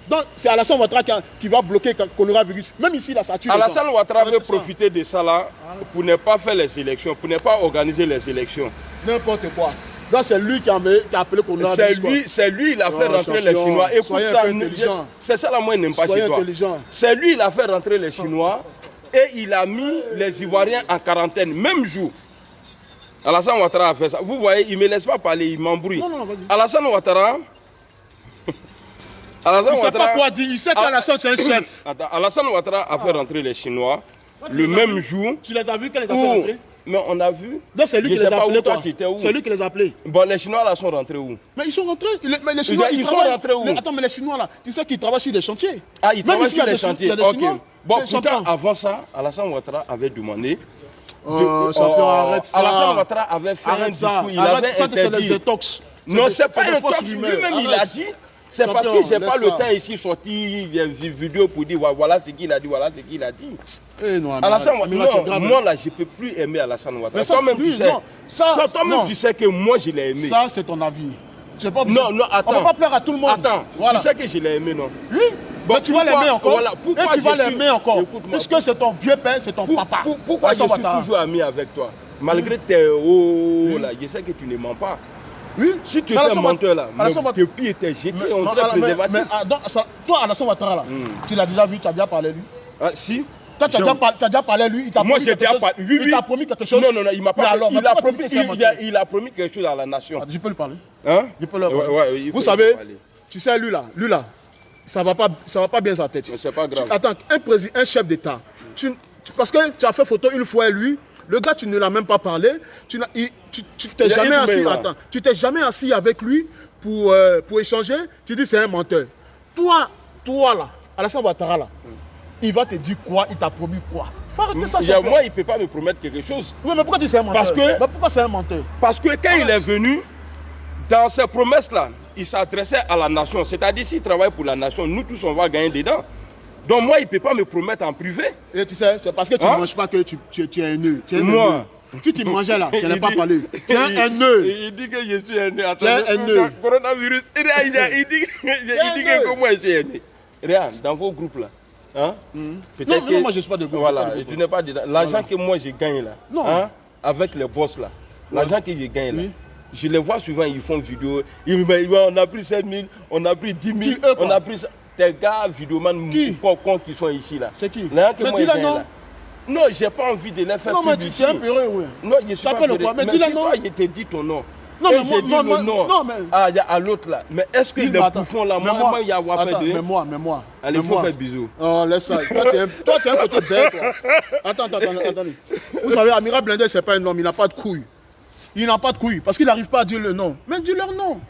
Donc, c'est Alassane Ouattara qui va bloquer le coronavirus. Même ici, la sature. Alassane Ouattara veut profiter de ça là pour ne pas faire les élections, pour ne pas organiser les élections. N'importe quoi. Donc, c'est lui qui a appelé coronavirus. C'est lui, il a fait rentrer les Chinois. Écoute ça, c'est ça la moi, il n'aime pas chez toi. C'est lui, il a fait rentrer les Chinois et il a mis les Ivoiriens en quarantaine, même jour. Alassane Ouattara a fait ça. Vous voyez, il ne me laisse pas parler, il m'embrouille. Alassane Ouattara. Il ne sait pas quoi dire, il sait qu'Alassane c'est un chef. Attends, Alassane Ouattara a fait rentrer les Chinois le même jour. Tu les as vus quand ils ont fait rentrer? Mais on a vu. Donc c'est lui qui les a appelés. C'est lui qui les a appelés. Bon, les Chinois là sont rentrés où? Mais ils sont rentrés. Mais les Chinois, ils sont rentrés où? Attends, mais les Chinois là, tu sais qu'ils travaillent sur des chantiers. Ah, ils travaillent sur des chantiers. Ok. Bon, pourtant, avant ça, Alassane Ouattara avait demandé. Champion, arrête ça. Alassane Ouattara avait fait un discours. Il avait interdit. Non, c'est pas un tox. Lui-même, il a dit. C'est parce que j'ai pas le temps ici sorti une vidéo pour dire voilà ce qu'il a dit, voilà ce qu'il a dit. Alassane Ouattara, moi là je peux plus aimer Alassane Ouattara. Toi-même tu sais. Toi-même tu sais que moi je l'ai aimé. Ça c'est ton avis. Non, attends. On ne peut pas plaire à tout le monde. Attends, tu sais que je l'ai aimé, non? Oui. Bon, mais tu vas l'aimer encore. Voilà, et tu vas l'aimer encore. Puisque c'est ton vieux père, c'est ton papa. Pourquoi je suis toujours ami avec toi? Malgré tes hauts là, je sais que tu ne mens pas. Oui. Si tu étais un menteur là, tes pieds étaient jetés, on t'a préservatif. Mais toi, Alassane Ouattara là, tu l'as déjà vu, tu as déjà parlé de lui? Ah, si. Toi, tu as déjà parlé de lui, il t'a promis quelque chose? Il t'a promis quelque chose? Non, il m'a pas promis. Il a promis quelque chose à la nation. Je peux lui parler? Hein? Je peux lui parler. Vous savez, tu sais, lui là, ça va pas bien sa tête. C'est pas grave. Attends, un chef d'État, parce que tu as fait photo une fois avec lui, le gars, tu ne l'as même pas parlé, tu t'es jamais assis, tu t'es jamais assis avec lui pour échanger, tu dis c'est un menteur. Toi là, Alassane Ouattara là, il va te dire quoi, il t'a promis quoi? Faut arrêter ça, moi, il ne peut pas me promettre quelque chose. Oui, mais pourquoi tu sais un menteur? Pourquoi c'est un menteur? Parce que quand il est venu, dans ces promesses-là, il s'adressait à la nation. C'est-à-dire, s'il travaille pour la nation, nous tous, on va gagner dedans. Donc moi, il ne peut pas me promettre en privé. Et tu sais, c'est parce que tu ne manges pas que tu es un nœud. Moi. Si tu mangeais là, tu n'allais pas parler. Tu es un nœud. Il dit que je suis un nœud. Tu es un nœud. Coronavirus. Il dit que moi je suis un nœud. Regarde, dans vos groupes là. Hein? Non, moi je ne suis pas de groupe. Voilà, tu n'es pas dedans. L'argent que moi je gagne là, hein, avec les boss là, l'argent que je gagne là, je les vois souvent, ils font vidéo. On a pris 7 000, on a pris 10 000, on a pris ça. Tes gars, vidéomans, qui sont ici là. C'est qui? Mais dis-le non. Non, j'ai pas envie de les faire publicité. Non, mais tu es un oui. Non, je suis pas purée. Mais dis-le non. Je te dis ton nom. Non, mais j'ai dit le nom. Non, mais... Ah, il y a à l'autre là. Mais est-ce que les bouffons là, moi, il y a Wapé de... Mais moi. Allez, il faut faire bisous. Oh, laisse ça. Toi, tu es un côté bête, toi. Attendez. Vous savez, Amiral Blindé, c'est pas un homme, il n'a pas de couilles. Il n'a pas de couilles, parce qu'il n'arrive pas à dire le nom. Mais dis leur nom.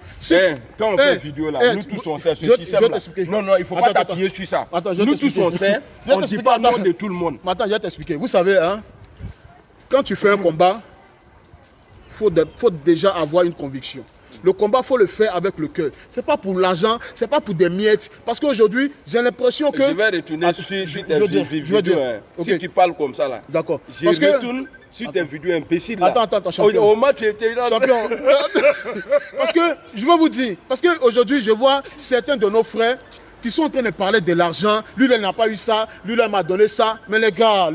Quand on fait une vidéo là, nous tous on sait ce système là. Non, il ne faut pas t'appuyer sur ça. Nous tous on sait, on ne dit pas le nom de tout le monde. Attends, je vais t'expliquer. Vous savez, hein, quand tu fais un combat, faut déjà avoir une conviction. Le combat, il faut le faire avec le cœur. Ce n'est pas pour l'argent, ce n'est pas pour des miettes. Parce qu'aujourd'hui, j'ai l'impression que... Je vais retourner sur tes vidéos. Si tu parles comme ça là. D'accord. Je retourne sur tes vidéos imbéciles là. Attends, champion. Au match, tu étais là. Champion. Parce que, je vais vous dire, parce qu'aujourd'hui, je vois certains de nos frères qui sont en train de parler de l'argent. Lui, il n'a pas eu ça. Lui, il m'a donné ça. Mais les gars,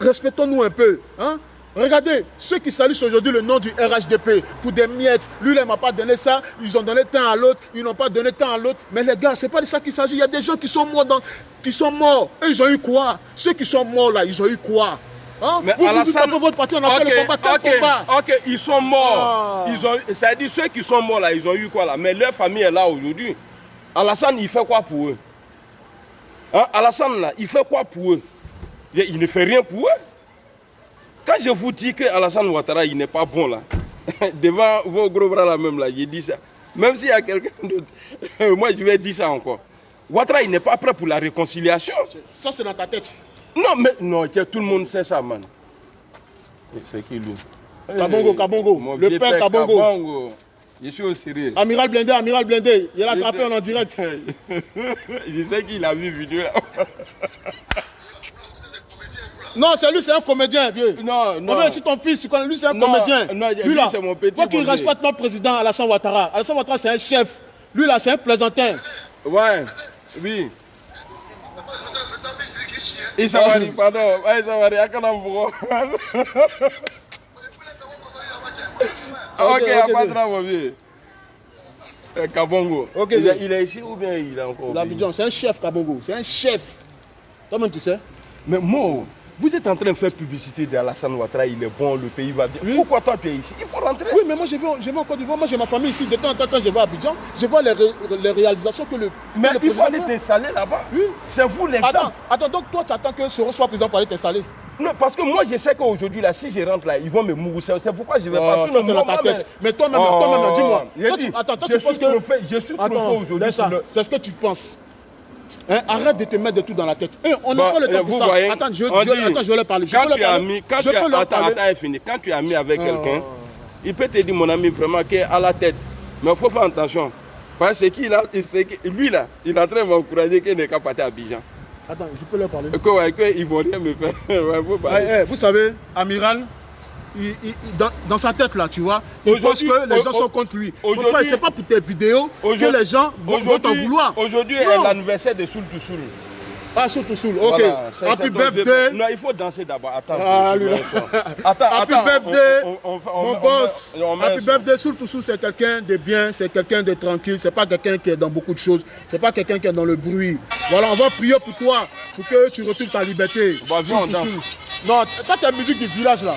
respectons-nous un peu. Hein? Regardez, ceux qui salissent aujourd'hui le nom du RHDP pour des miettes, lui, il ne m'a pas donné ça, ils ont donné tant à l'autre, ils n'ont pas donné tant à l'autre. Mais les gars, ce n'est pas de ça qu'il s'agit. Il y a des gens qui sont morts. Et ils ont eu quoi? Ceux qui sont morts là, ils ont eu quoi? Hein? Mais Alassane, votre parti, on a fait le combat. Ok, ils sont morts. C'est-à-dire ceux qui sont morts là, ils ont eu quoi là? Mais leur famille est là aujourd'hui. Alassane, il fait quoi pour eux? Hein? Alassane là, il fait quoi pour eux? Il ne fait rien pour eux. Quand je vous dis que Alassane Ouattara, il n'est pas bon là, devant vos gros bras là même là, j'ai dit ça. Même s'il y a quelqu'un d'autre, moi je vais dire ça encore. Ouattara, il n'est pas prêt pour la réconciliation. Ça c'est dans ta tête. Non, mais non, tout le monde sait ça, man. C'est qui lui? Kabongo, le père Kabongo. Je suis au sérieux. Amiral Blindé, il a attrapé en direct. Je sais qu'il a vu vidéo là. Non, c'est lui, c'est un comédien, vieux. Non, non. Si ton fils, tu connais, lui, c'est un comédien. Non, lui, c'est mon petit. Toi qui respectes notre président, Alassane Ouattara. Alassane Ouattara, c'est un chef. Lui, là, c'est un plaisantin. Ouais, oui. Il s'en va, pardon. Il s'en va, il Ok, il n'y a pas de travail, vieux. Kabongo. Okay, il est ici ou bien il est encore l'Abidjan, c'est un chef, Kabongo. C'est un chef. Toi-même, tu sais. Mais moi, vous êtes en train de faire publicité d'Alassane Ouattara, il est bon, le pays va bien. Oui. Pourquoi toi tu es ici? Il faut rentrer. Oui, mais moi je vais en Côte d'Ivoire, moi j'ai ma famille ici. De temps en temps, quand je vais à Abidjan, je vois les réalisations que le. Mais il faut aller t'installer là-bas. Oui. C'est vous l'exemple. Attends, donc toi tu attends que Soro soit président pour aller t'installer? Non, parce que moi je sais qu'aujourd'hui là, si je rentre là, ils vont me mousser. C'est pourquoi je vais pas. Ça c'est dans ta tête. Mais toi-même, dis-moi. Attends, je suis trop fait. Je suis trop fait aujourd'hui. C'est ce que tu penses. Hein, arrête de te mettre de tout dans la tête. On n'a pas le temps pour ça. Voyez, attends, je vais leur parler. Quand tu es ami avec quelqu'un, il peut te dire, mon ami, vraiment, qu'il est à la tête. Mais il faut faire attention. Parce que lui là, il est en train de m'encourager qu'il n'est qu'à partir à Abidjan. Attends, je peux leur parler. Ils ne vont rien me faire. Vous savez, Amiral, dans sa tête là, tu vois, il pense que les gens sont contre lui. C'est pas pour tes vidéos que les gens vont t'en vouloir. Aujourd'hui est l'anniversaire de Soul to Soul. Ah, Soul to Soul, ok. Happy birthday. Non, il faut danser d'abord. Attends. Happy birthday, mon boss. Happy birthday, Soul to Soul, c'est quelqu'un de bien, c'est quelqu'un de tranquille, c'est pas quelqu'un qui est dans beaucoup de choses, c'est pas quelqu'un qui est dans le bruit. Voilà, on va prier pour toi, pour que tu retrouves ta liberté. Viens, on danse. Non, t'as ta musique du village là.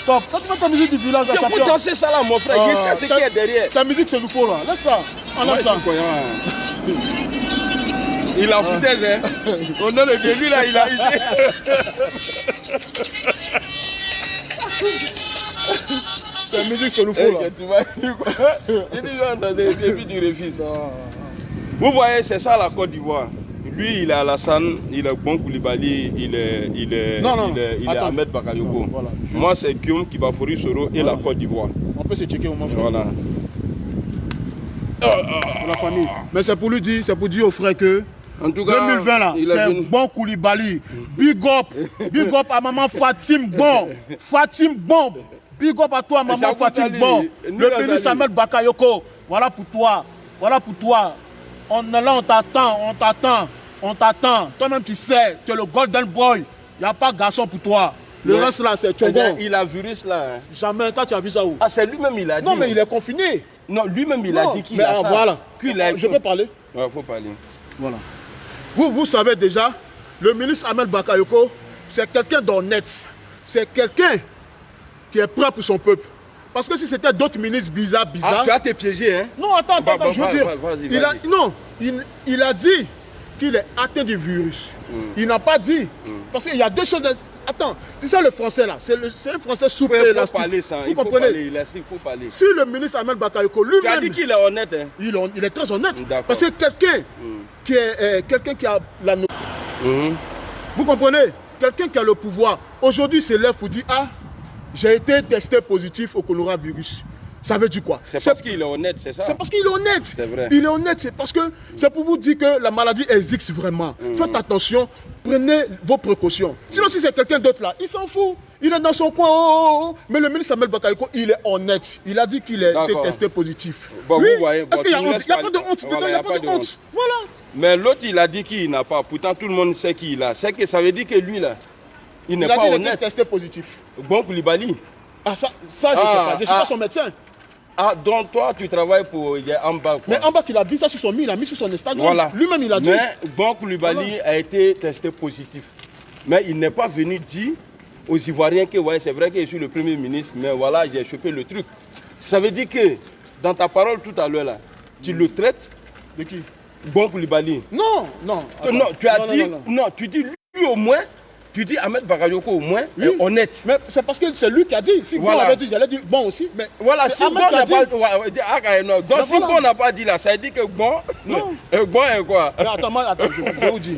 Stop, quand tu mets ta musique du village, il faut danser ça là, mon frère. Je sais ce qui est derrière. Ta musique, c'est nouveau là. Laisse ça. On aime ça. Il a foutaise, hein. On a le début là, il a idée. Ta musique, c'est nouveau là. Tu vas dire quoi? Il dit, dans le début du refus. Vous voyez, c'est ça la Côte d'Ivoire. Lui, il est Alassane, il est Bon Koulibaly, il est Ahmed Bakayoko. Voilà, moi, c'est Guillaume Kibafori Soro et la Côte d'Ivoire. On peut se checker au moins. Voilà. Pour la famille. Mais c'est pour lui dire, c'est pour dire aux frères que en tout cas, 2020 là, c'est Bon Koulibaly. Big up à maman Fatim Bon. Fatim Bon. Big up à toi, maman Fatim Bon. Le ministre Ahmed Bakayoko. Voilà pour toi. Voilà pour toi. On est là, on t'attend. Toi-même, tu sais, tu es le Golden Boy. Il n'y a pas de garçon pour toi. Le reste là, c'est Tchongon. Il a vu ça là. Hein. Jamais. Toi, tu as vu ça où? Ah, c'est lui-même, il a dit. Non, mais il est confiné. Non, lui-même, il a dit qu'il a ça. Voilà. Je peux parler? Ouais, il faut parler. Voilà. Vous savez déjà, le ministre Ahmed Bakayoko, c'est quelqu'un d'honnête. C'est quelqu'un qui est prêt pour son peuple. Parce que si c'était d'autres ministres bizarres... Ah, tu as été piégé, hein? Non, attends, je veux dire... Il a dit qu'il est atteint du virus. Il n'a pas dit. Parce qu'il y a deux choses... Attends, tu sais le français là, c'est un français souple et élastique. Il faut parler, il faut parler. Si le ministre Ahmed Bakayoko lui-même... Tu as dit qu'il est honnête, hein? Il est très honnête. Parce que quelqu'un qui a la... Vous comprenez? Quelqu'un qui a le pouvoir, aujourd'hui se lève pour dire, ah, j'ai été testé positif au coronavirus. Ça veut dire quoi? C'est parce qu'il est honnête, c'est ça? C'est parce qu'il est honnête. C'est vrai. Il est honnête, c'est parce que c'est pour vous dire que la maladie existe vraiment. Faites attention, prenez vos précautions. Sinon, si c'est quelqu'un d'autre là, il s'en fout. Il est dans son coin. Mais le ministre Ahmed Bakayoko, il est honnête. Il a dit qu'il a été testé positif. Bon, oui. Vous voyez, est-ce qu'il n'y a pas de honte? Il n'y a pas de honte. Voilà. Mais l'autre, il a dit qu'il n'a pas. Pourtant, tout le monde sait qu'il a. C'est que ça veut dire que lui là, il n'est pas honnête. Il a été testé positif. Bon Koulibaly. Ah, ça je ne sais pas. Je ne suis pas son médecin. Ah, donc toi, tu travailles pour Amba. Mais Amba, il a dit ça sur son il a mis sur son Instagram. Voilà. Lui-même, il a dit. Mais Bon Koulibaly a été testé positif. Mais il n'est pas venu dire aux Ivoiriens que ouais, c'est vrai que je suis le Premier ministre, mais voilà, j'ai chopé le truc. Ça veut dire que dans ta parole tout à l'heure, là, tu le traites. De qui? Bon Koulibaly. Non. Non, tu as dit. Non, tu dis lui au moins. Tu dis Ahmed Bakayoko au moins est honnête. Mais c'est parce que c'est lui qui a dit. Si Bon avait dit, j'allais dire bon aussi. Mais voilà, si Bon n'a pas dit. Donc si Bon n'a pas dit là, ça veut dire que Bon. Non. Bon est quoi? Mais attends, je vous dis.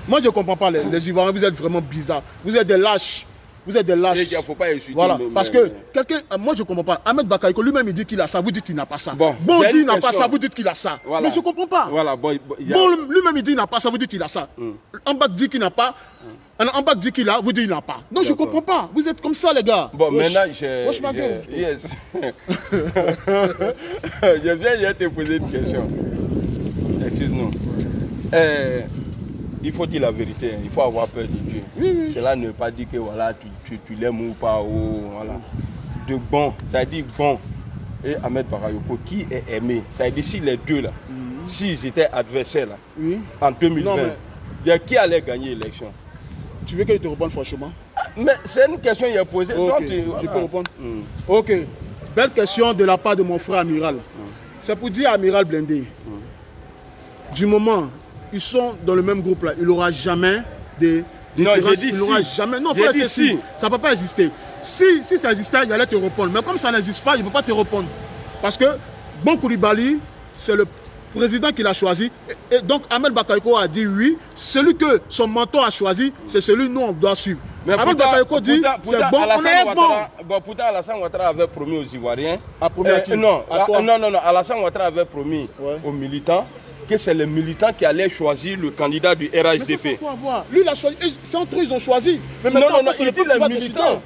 Moi je ne comprends pas les Ivoiriens, vous êtes vraiment bizarres. Vous êtes des lâches. Vous êtes des lâches. Il ne faut pas insulter. Voilà, parce que quelqu'un, moi je ne comprends pas. Ahmed Bakayoko lui-même il dit qu'il a ça, vous dites qu'il n'a pas ça. Bon dit il n'a pas ça, vous dites qu'il a ça. Voilà. Mais je ne comprends pas. Voilà, lui-même il dit qu'il n'a pas ça, vous dites qu'il a ça. Ambak dit qu'il n'a pas. Ambak dit qu'il a, vous dites qu'il n'a pas. Donc je ne comprends pas. Vous êtes comme ça les gars. Bon, maintenant yes. Je viens te poser une question. Excuse-nous. Il faut dire la vérité, il faut avoir peur de Dieu. Oui. Cela ne veut pas dire que voilà, tu l'aimes ou pas. Voilà. De bon, ça veut dire bon. Et Ahmed Bakayoko, qui est aimé. Ça veut dire si les deux là, s'ils étaient adversaires là, en 2020, qui allait gagner l'élection? Tu veux que je te réponde franchement? Mais c'est une question qui est posée. Okay. Je peux répondre. Ok. Belle question de la part de mon frère Amiral. C'est pour dire à Amiral Blindé, du moment ils sont dans le même groupe là, il n'aura jamais de différence. Non, j'ai dit jamais. Non, j'ai dit si. Ça ne peut pas exister. Si ça existait, il allait te répondre. Mais comme ça n'existe pas, il ne peut pas te répondre. Parce que Bon Koulibaly, c'est le président qui l'a choisi. Et donc Ahmed Bakayoko a dit oui. Celui que son mentor a choisi, c'est celui que nous on doit suivre. Mais Ahmed Bakayoko dit c'est bon, on est bon. Pourtant Alassane Ouattara avait promis aux Ivoiriens. Non, Alassane Ouattara avait promis aux militants que c'est les militants qui allaient choisir le candidat du RHDP. Mais ça, quoi avoir? Lui, il a choisi. C'est entre eux, ils ont choisi. Mais non, il dit les militants.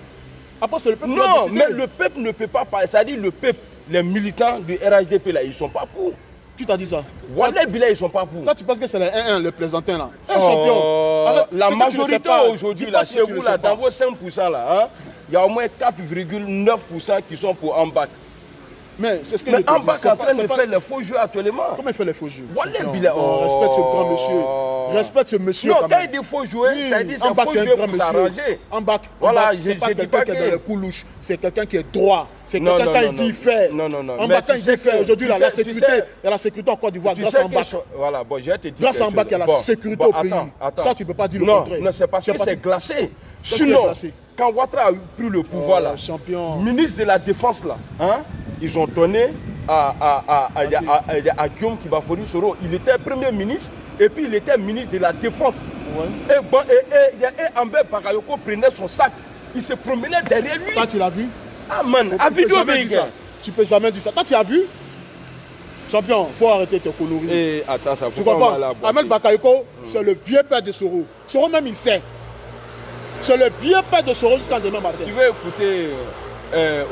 Après, c'est le peuple. Non, mais le peuple ne peut pas parler. C'est-à-dire le peuple, les militants du RHDP, là, ils ne sont pas pour. Qui t'a dit ça? Wallah Bilal, ils ne sont pas pour. Toi, tu penses que c'est les 1-1, le plaisantin, là? Un champion. Arrête, la majorité aujourd'hui, là, chez vous, là, dans vos 5%, là, il y a au moins 4,9% qui sont pour Ambak. Mais c'est ce que Ambak est en train de faire les faux jeux actuellement. Comment il fait les faux jeux? Wallah Bilal. Respecte ce grand monsieur. Respecte ce monsieur. Non, quand il dit faux jouer, ça dit c'est faux jeu pour s'arranger. Ambak, voilà, c'est pas quelqu'un qui est dans les coups louches. C'est quelqu'un qui est droit. C'est quelqu'un quand il dit faire. Non. Ambak, quand il dit faire, aujourd'hui, il y a la sécurité. Il y a la sécurité en Côte d'Ivoire grâce à Ambak. Voilà, bon, je vais te dire. Grâce à Ambak, il y a la sécurité au pays. Ça, tu ne peux pas dire le contraire. Non, c'est parce que c'est glacé. Sinon, quand Ouattara a pris le pouvoir, là, ministre de la Défense, là, ils ont donné à Guillaume Kibafori Soro. Il était premier ministre et puis il était ministre de la Défense. Et Ahmed Bakayoko prenait son sac. Il se promenait derrière lui. Toi, tu l'as vu? Ah man, à vidéo, tu peux jamais dire ça. Toi, tu as vu? Champion, il faut arrêter tes conneries. Et attends, ça faut pas mal. Ahmed Bakayoko, c'est le vieux père de Soro. Soro même, il sait. C'est le vieux père de Soro jusqu'en demain matin. Tu veux écouter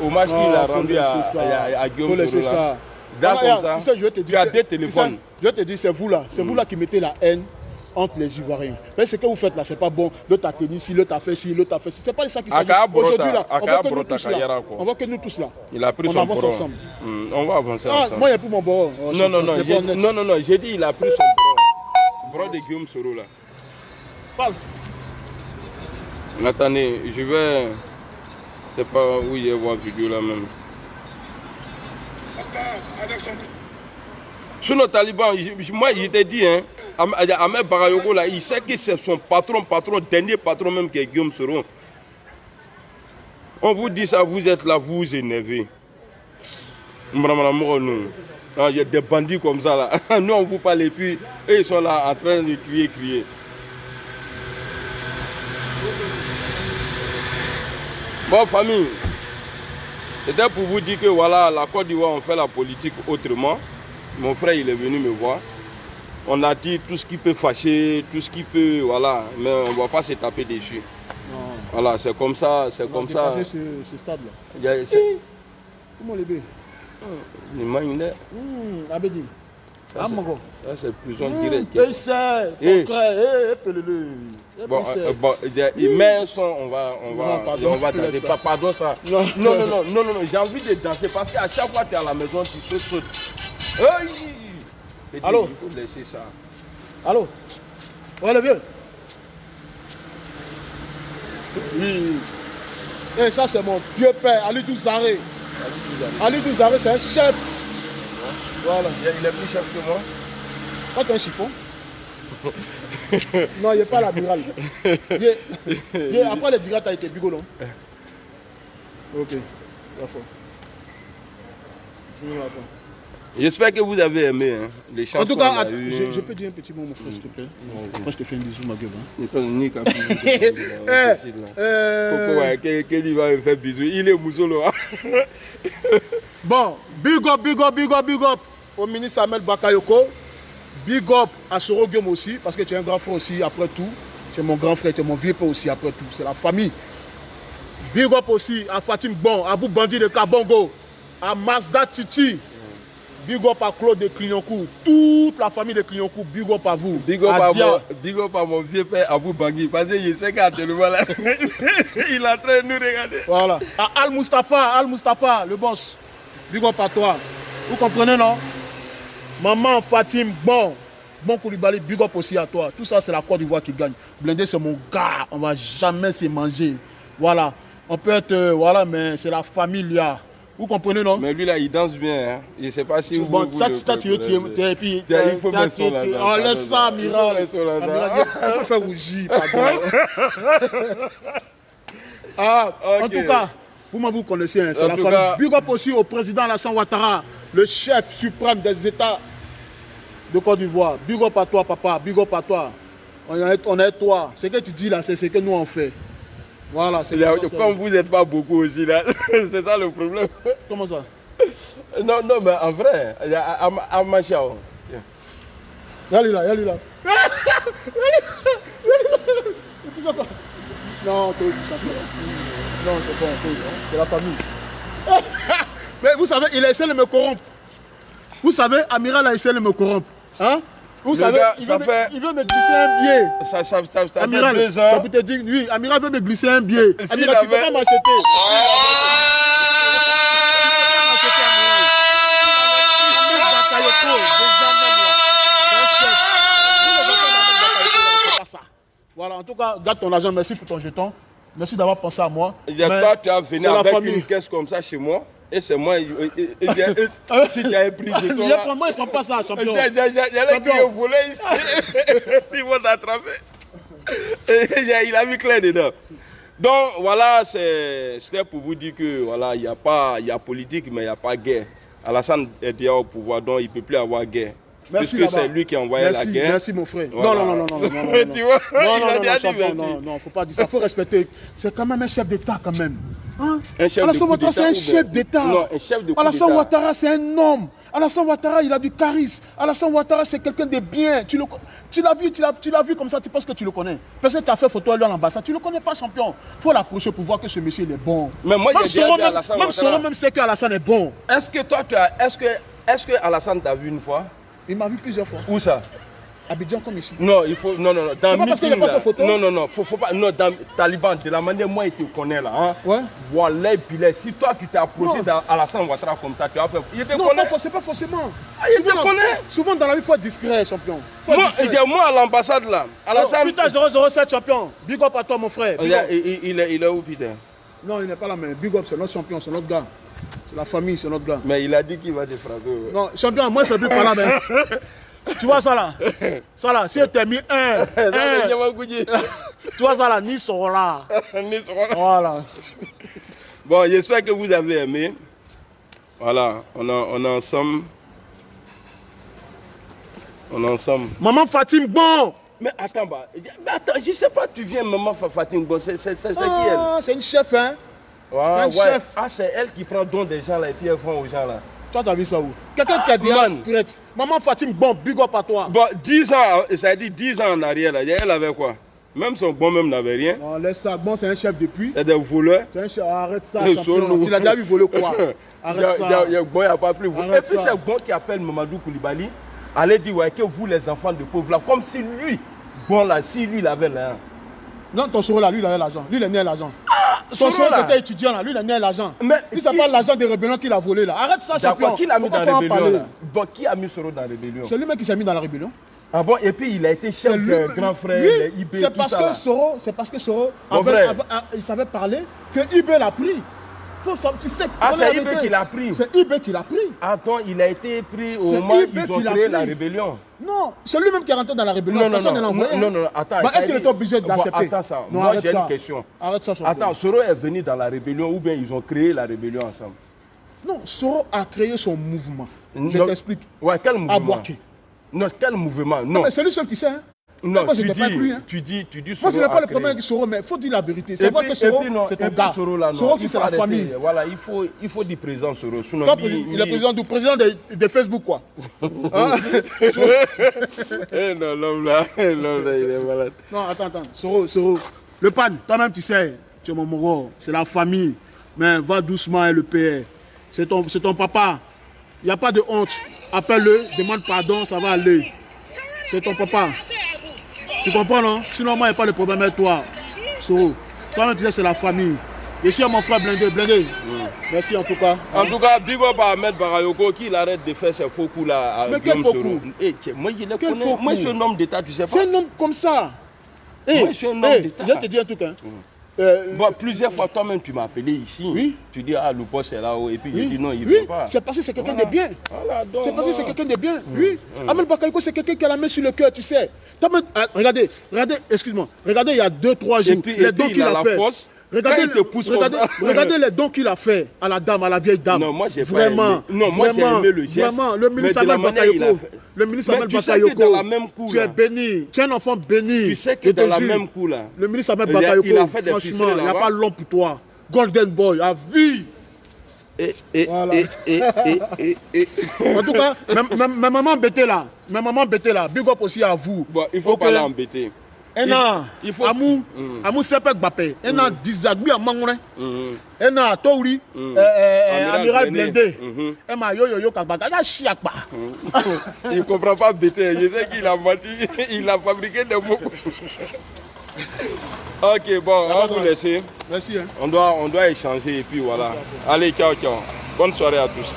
hommage qu'il a rendu à Guillaume Soro là. Comme ça, tu sais, je vais te dire, tu as des téléphones. Je vais te dire, c'est vous là. C'est vous là qui mettez la haine entre les Ivoiriens. Mais ce que vous faites là, c'est pas bon. L'autre a tenu ci, l'autre a fait ci, l'autre a fait ci. C'est pas ça qui s'agit. Aujourd'hui là, on voit que nous tous là. On voit que nous tous là. Il a pris son bras. Ensemble. On va avancer ensemble. Moi, il n'y a plus mon bras. Non, j'ai dit il a pris son bras. Bras de Guillaume Soro là. Parle. Attendez, je vais. Je sais pas où il y a voir vidéo là même. Sur nos talibans, moi je t'ai dit, Ahmed Bakayoko là, il sait que c'est son patron, dernier patron même qui est Guillaume Soro. On vous dit ça, vous êtes là, vous vous énervez. Il y a des bandits comme ça là. Nous on vous parle et puis eux ils sont là en train de crier. Bon famille, c'était pour vous dire que voilà, la Côte d'Ivoire on fait la politique autrement. Mon frère il est venu me voir. On a dit tout ce qui peut fâcher, tout ce qui peut, voilà, mais on ne va pas se taper dessus. Non. Voilà, c'est comme ça, c'est comme ça. Ce stade là. Comment les bébés? Abedi. Ça c'est prison directe. Bon, les mains sont, on va danser. Pardon ça. Non, j'ai envie de danser parce qu'à chaque fois que tu es à la maison, tu sautes. Allô? Il faut laisser ça. Allô? Ouais, le vieux. Oui. Et ça, c'est mon vieux père, Ali Douzaré. Ali Douzaré, c'est un chef. Voilà. Il est plus chef que moi. Quand tu as un chiffon. Non, il n'est pas l'amiral. Après, le direct a été bigolo. Ok. D'accord. J'espère que vous avez aimé hein, les chansons. En tout cas, je peux dire un petit mot, mon frère, s'il te plaît. Après, je te fais un bisou, ma gueule. Qu'il va me faire bisou. Il est mousolo. Bon, big up, big up, big up, big up au ministre Samuel Bakayoko. Big up à Soro Guillaume aussi, parce que tu es un grand frère aussi, après tout. Tu es mon grand frère, tu es mon vieux père aussi, après tout. C'est la famille. Big up aussi à Fatim Bon, à Abou Bandi de Kabongo, à Mazda Titi. Big up à Claude de Clignancourt, toute la famille de Clignancourt, big up à vous. Big up à mon vieux père Abou Bangui, parce que je sais qu'actuellement là, il est en train de nous regarder. Voilà. À Al Mustafa, le boss. Big up à toi. Vous comprenez, non? Maman Fatim, bon Koulibaly, big up aussi à toi. Tout ça, c'est la Côte d'Ivoire qui gagne. Blindé, c'est mon gars, on va jamais se manger. Voilà. On peut être, voilà, mais c'est la famille, là. Vous comprenez, non? Mais lui, là, il danse bien. Hein. Je ne sais pas si vous... Bon, ça, tu es, puis... Il faut mettre son là. On laisse ça, Amiral. On peut faire rougir, pardon. En tout cas, vous connaissez, hein, c'est la famille. Big up aussi au président Alassane Ouattara, le chef suprême des États de Côte d'Ivoire. Big up à toi, papa. Big up à toi. On est toi. Ce que tu dis là, c'est ce que nous on fait. Voilà, c'est comme vous n'êtes pas beaucoup aussi là, c'est ça le problème. Comment ça? Non, mais en vrai, il y a Amachao. Yali là. Tu vas pas? Non, toi aussi, champion. Non, c'est bon, toi aussi. C'est la famille. Mais vous savez, il a essayé de me corrompre. Vous savez, Amiral a essayé de me corrompre. Hein? Vous savez, il veut me glisser un billet. Ça Amiral, fait 2 ans. Ça peut te dire, oui, Amiral veut me glisser un billet. Amiral, tu ne peux pas m'acheter. Voilà, en tout cas, garde ton argent, merci pour ton jeton. Merci d'avoir pensé à moi. Toi, tu as venu avec une caisse comme ça chez moi. Et c'est moi, si tu avais pris de toi. Moi, il ne prend pas ça, champion. Il y a qui ont volé ici. Ils vont t'attraper. Il a mis clair dedans. Donc, voilà, c'était pour vous dire que, voilà, il y a politique, mais il n'y a pas guerre. Alassane est déjà au pouvoir, donc il ne peut plus avoir guerre. Merci, puisque c'est lui qui a envoyé la guerre. Merci mon frère. Voilà. Non. Tu vois, non, faut pas dire ça. Faut respecter. C'est quand même un chef d'État quand même. Hein? Alassane Ouattara, c'est un chef d'État. Non, un chef de coup Alassane Ouattara, c'est un homme. Alassane Ouattara, il a du charisme. Alassane Ouattara, c'est quelqu'un de bien. Tu l'as vu comme ça, tu penses que tu le connais. Parce que tu as fait photo à lui à l'ambassade. Tu ne le connais pas, champion. Il faut l'approcher pour voir que ce monsieur il est bon. Mais moi, même Soro même sait qu'Alassane est bon. Est-ce que toi, est-ce que Alassane t'a vu une fois? Il m'a vu plusieurs fois. Où ça? Abidjan comme ici. Non, il faut. Non. Dans meeting là. Non. Faut pas. Non, dans Taliban, de la manière moi, il te connaît là. Hein. Ouais. Voilà, puis là, si toi, tu t'es approché d'Alassane Ouattara comme ça, tu as fait. Il te connaît. Non, c'est pas forcément. Il te connaît. Souvent dans la vie, il faut être discret, champion. Moi, à l'ambassade là. Alassane. Putain, 007 champion. Big up à toi, mon frère. Il est où, putain? Non, il n'est pas là, mais big up, c'est notre champion, c'est notre gars. C'est la famille, c'est notre gars. Mais il a dit qu'il va te frapper. Ouais. Non, champion, moi je ne fais plus par là, mais. Tu vois ça là? Ça là, si tu as mis un. Tu vois ça là, ni sont là. Voilà. Bon, j'espère que vous avez aimé. Voilà, on est ensemble. Maman Fatim, bon! Mais attends, je sais pas, tu viens, maman Fatim, bon, c'est qui elle? C'est une chef, hein? C'est une chef. Ah, c'est elle qui prend don des gens là et puis elle vend aux gens là. Toi, t'as vu ça où? Quelqu'un qui a dit, maman Fatim, bon, big up à toi. Bon, 10 ans, ça a dit 10 ans en arrière là, elle avait quoi? Même son bon même n'avait rien. Non, laisse ça, bon, c'est un chef depuis. C'est des voleurs. C'est un chef, arrête ça, champion. Tu l'as déjà vu voler quoi? Arrête ça. Bon, il n'y a pas plus volé. Et puis c'est bon qui appelle Mamadou Koulibaly. Allez dire, ouais, que vous les enfants de pauvres là, comme si lui, bon là, si lui il avait l'argent. Non, ton Soro là, lui il avait l'argent. Lui il est né à l'argent. Ton Soro qui était étudiant là, lui il est né à l'argent. Puis ça parle l'argent des rébellions qu'il a volé là. Arrête ça, champion. Qui l'a mis dans la rébellion là? Bon, qui a mis Soro dans la rébellion? C'est lui-même qui s'est mis dans la rébellion. Ah bon, et puis il a été chef de grand frère, oui, IB, c'est parce que Soro il savait parler que IB l'a pris. Tu sais, c'est IB qui l'a pris. C'est IB qui l'a pris. Attends, il a été pris au moment où ils ont créé la rébellion. Non, c'est lui-même qui est rentré dans la rébellion. Personne ne l'a envoyé. Non, attends. Est-ce qu'il était obligé d'accepter? Attends ça. Non, moi j'ai une question. Arrête ça, attends, Soro est venu dans la rébellion ou bien ils ont créé la rébellion ensemble? Non, Soro a créé son mouvement. Je t'explique. Ouais, quel mouvement? À Boaké. Non, quel mouvement? Non, mais c'est lui seul qui sait. Hein. Non, moi, tu dis, tu dis moi, je n'ai pas le problème avec Soro, mais il faut dire la vérité. C'est vrai que Soro, c'est ton gars. Soro, c'est la famille. Voilà, il faut dire présent Soro. Il est président du président de Facebook, quoi. Hein? Non, l'homme là, il est malade. Non, attends. Soro. Le pan, toi-même, tu sais, tu es mon moro, c'est la famille. Mais va doucement et le payer. C'est ton papa. Il n'y a pas de honte. Appelle-le, demande pardon, ça va aller. C'est ton papa. Tu comprends, non? Sinon, moi, il n'y a pas de problème avec toi. Soro. Toi-même, tu sais, c'est la famille. Je suis à mon frère Blindé. Merci en tout cas. En tout cas, big up à Ahmed Bakayoko qu'il arrête de faire ses faux coups là. Mais quel faux coup? Moi, je le connais. Moi, je suis un homme d'État, tu sais pas. C'est un homme comme ça. Moi, je suis un homme d'État. Je vais te dire un truc. Hein. Bon, plusieurs fois, toi-même, tu m'as appelé ici. Oui. Tu dis, ah, Loupos est là-haut. Et puis, je dis non, il ne veut pas. C'est parce que c'est quelqu'un de bien. Voilà, c'est parce que c'est quelqu'un de bien. Oui. Ahmed Bakayoko, c'est quelqu'un qui a la main sur le cœur, tu sais. Regardez, excuse-moi. Regardez, il y a 2-3 jours, les dons qu'il a fait. Regardez les dons qu'il a fait à la dame, à la vieille dame. Non, moi, j'ai pas aimé. Non, moi, j'ai aimé le geste. Vraiment, le ministre Ahmed Bakayoko. Le ministre Ahmed Bakayoko, dans la même cour, tu es béni, tu es un enfant béni. Tu sais que dans la même cour là, le ministre Ahmed Bakayoko, franchement, il n'y a pas l'homme pour toi. Golden Boy, à vie. Voilà. En tout cas, ma maman embêtée là, big up aussi à vous. Bon, il faut pas l'embêter. Il faut Amou Sepek Bapé, Dizagui à Mangourin, Touri, Amiral Blindé, Yo Kabata, Chiakba. Il ne comprend pas bêter, je sais qu'il a menti, il a fabriqué des mots. Ok, bon, on va vous laisser. Merci. Hein. On doit échanger et puis voilà. Allez, ciao. Bonne soirée à tous.